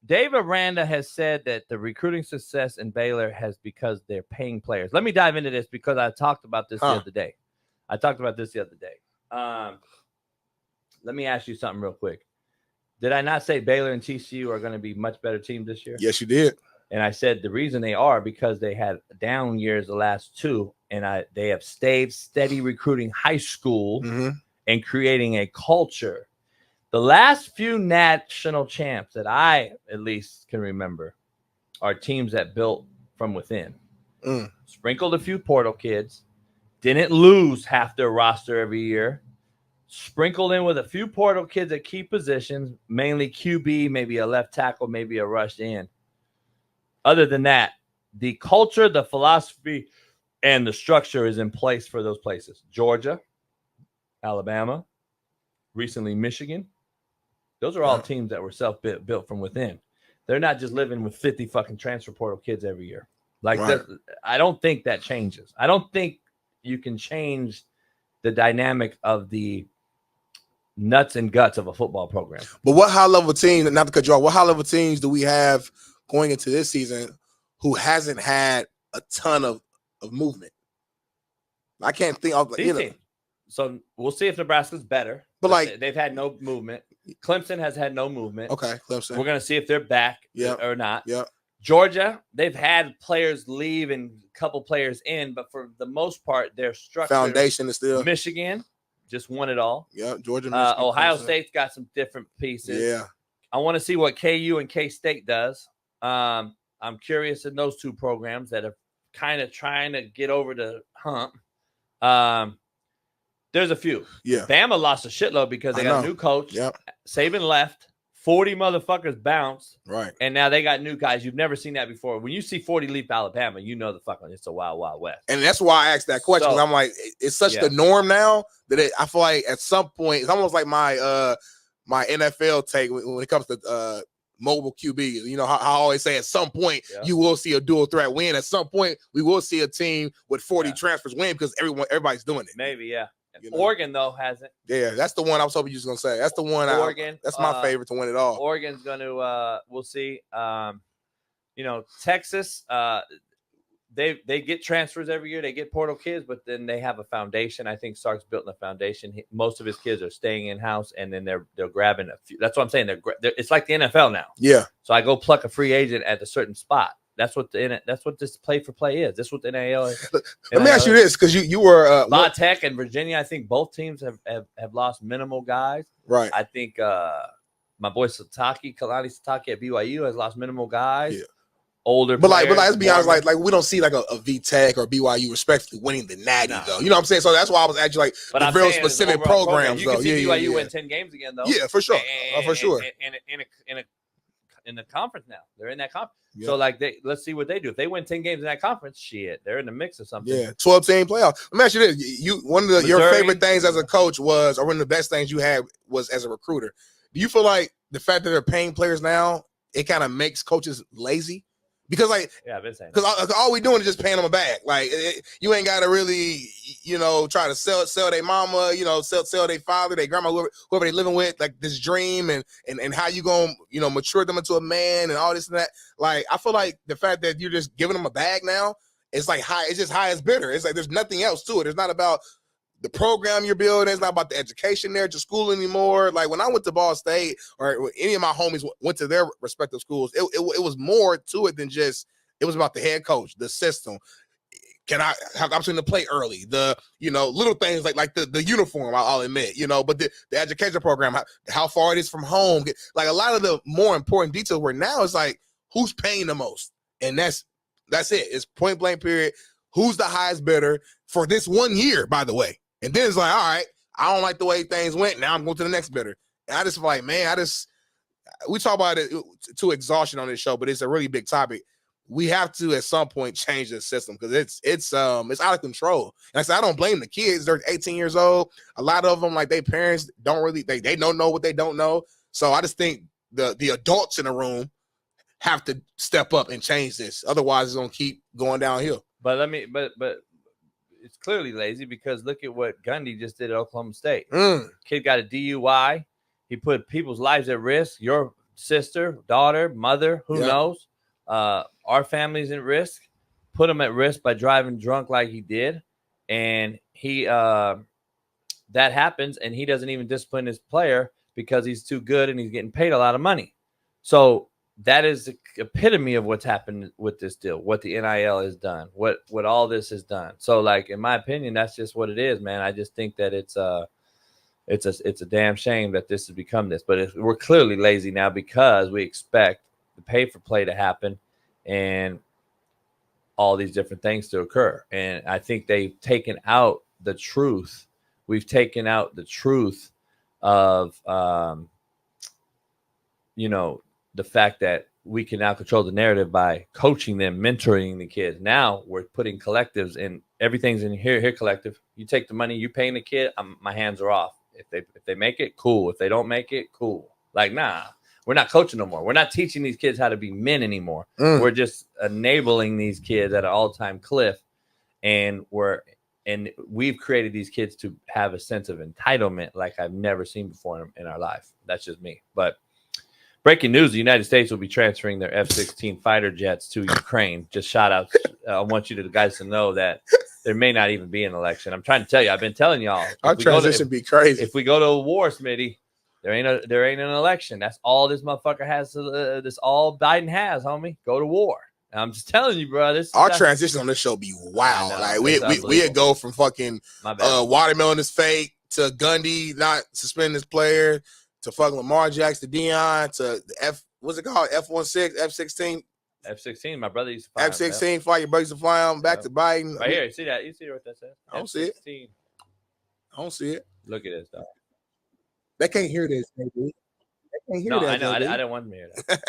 Dave Aranda has said that the recruiting success in Baylor has because they're paying players. Let me dive into this because I talked about this the other day. Let me ask you something real quick. Did I not say Baylor and TCU are going to be much better teams this year? Yes, you did. And I said the reason they are because they had down years the last two, and they have stayed steady recruiting high school and creating a culture. The last few national champs that I at least can remember are teams that built from within. Sprinkled a few portal kids, didn't lose half their roster every year, sprinkled in with a few portal kids at key positions, mainly QB, maybe a left tackle, maybe a rush in. Other than that, the culture, the philosophy, and the structure is in place for those places. Georgia, Alabama, recently Michigan. Those are all teams that were self-built from within. They're not just living with 50 fucking transfer portal kids every year. I don't think that changes. I don't think you can change the dynamic of the nuts and guts of a football program. But what high-level team, not to cut you off, what high-level teams do we have going into this season who hasn't had a ton of movement? I can't think of teams. So we'll see if Nebraska's better. But they've had no movement. Clemson has had no movement. Okay, Clemson. We're going to see if they're back or not. Yeah. Georgia, they've had players leave and a couple players in, but for the most part, their structure. Foundation is still. Michigan just won it all. Yeah, Georgia. Michigan, Ohio State's got some different pieces. Yeah. I want to see what KU and K-State does. I'm curious in those two programs that are kind of trying to get over the hump. There's a few. Yeah. Bama lost a shitload because they got a new coach. Yep. Saban left. 40 motherfuckers bounced. Right. And now they got new guys. You've never seen that before. When you see 40 leave Alabama, you know it's a wild, wild west. And that's why I asked that question. So, I'm like, it's such the norm now that I feel like at some point, it's almost like my my NFL take when it comes to mobile QB. You know, how I always say at some point you will see a dual threat win. At some point, we will see a team with 40 transfers win because everybody's doing it. Maybe, yeah. You know? Oregon, though, hasn't. Yeah, that's the one I was hoping you was going to say. That's the one. Oregon. That's my favorite to win it all. Oregon's going to, we'll see. Texas, they get transfers every year. They get portal kids, but then they have a foundation. I think Sark's built in a foundation. Most of his kids are staying in-house, and then they're grabbing a few. That's what I'm saying. It's like the NFL now. Yeah. So I go pluck a free agent at a certain spot. That's what this play for play is. That's what the NIL is. Let me ask you this, because you were La Tech and Virginia. I think both teams have lost minimal guys. Right. I think my boy Kalani Sataki at BYU has lost minimal guys. Yeah. Older, but let's be honest, like we don't see like a VTech or BYU respectively winning the Natty though. You know what I'm saying? So that's why I was actually like the real specific programs. You can see BYU win 10 games again though. Yeah, for sure, for sure. In the conference now, they're in that conference. Yeah. So let's see what they do. If they win 10 games in that conference, shit, they're in the mix or something. Yeah, 12-team playoff. Let me ask you this: one of your favorite things as a coach was, or one of the best things you had was as a recruiter. Do you feel like the fact that they're paying players now, it kind of makes coaches lazy? Because I've been saying because all we doing is just paying them a bag. Like you ain't got to really, try to sell their mama, sell their father, their grandma, whoever they living with, like this dream and how you gonna, mature them into a man and all this and that. Like I feel like the fact that you're just giving them a bag now, it's like high. It's just high as bitter. It's like there's nothing else to it. It's not about the program you're building. It's not about the education there to school anymore. Like when I went to Ball State or any of my homies went to their respective schools, it was more to it than just, it was about the head coach, the system. Can I have the opportunity to play early? The, little things like the uniform, I'll admit, but the education program, how far it is from home. Like a lot of the more important details where now it's like, who's paying the most? And that's it. It's point blank period. Who's the highest bidder for this 1 year, by the way? And then it's like, all right, I don't like the way things went. Now I'm going to the next bidder. And I just feel like, man, we talk about it to exhaustion on this show, but it's a really big topic. We have to at some point change the system because it's out of control. And I said, I don't blame the kids. They're 18 years old. A lot of them, like their parents don't really, they don't know what they don't know. So I just think the adults in the room have to step up and change this. Otherwise, it's going to keep going downhill. But it's clearly lazy because look at what Gundy just did at Oklahoma State. Kid got a DUI. He put people's lives at risk. Your sister, daughter, mother, who knows? Our family's at risk. Put him at risk by driving drunk like he did. And he that happens, and he doesn't even discipline his player because he's too good and he's getting paid a lot of money. So that is the epitome of what's happened with this deal, what the NIL has done, what all this has done. So, like, in my opinion, that's just what it is, man. I just think that it's a damn shame that this has become this. But we're clearly lazy now because we expect the pay for play to happen and all these different things to occur. And I think they've taken out the truth. We've taken out the truth of, the fact that we can now control the narrative by coaching them, mentoring the kids. Now we're putting collectives in. Everything's in here collective. You take the money, you paying the kid, my hands are off. If they make it, cool. If they don't make it, cool. Like, nah, we're not coaching no more. We're not teaching these kids how to be men anymore. We're just enabling these kids at an all-time cliff. And we've created these kids to have a sense of entitlement like I've never seen before in our life. That's just me. But breaking news, the United States will be transferring their F-16 fighter jets to Ukraine. Just shout out. I want you guys to know that there may not even be an election. I'm trying to tell you. I've been telling y'all. Our transition be crazy. If we go to a war, Smitty, there ain't an election. That's all this motherfucker has. This all Biden has, homie. Go to war. And I'm just telling you, bro. Our transition on this show be wild. Like we'd go from fucking watermelon is fake to Gundy not suspending his player to fucking Lamar Jackson to Deion to the what's it called? F-16, F-16. F-16, my brother used to fly F-16, fly your buddies to fly them back to Biden. Right here, you see that? You see what that says? I don't see it. I don't see it. Look at this, dog. They can't hear this, baby. They can't hear that. I know. I didn't want them to hear that.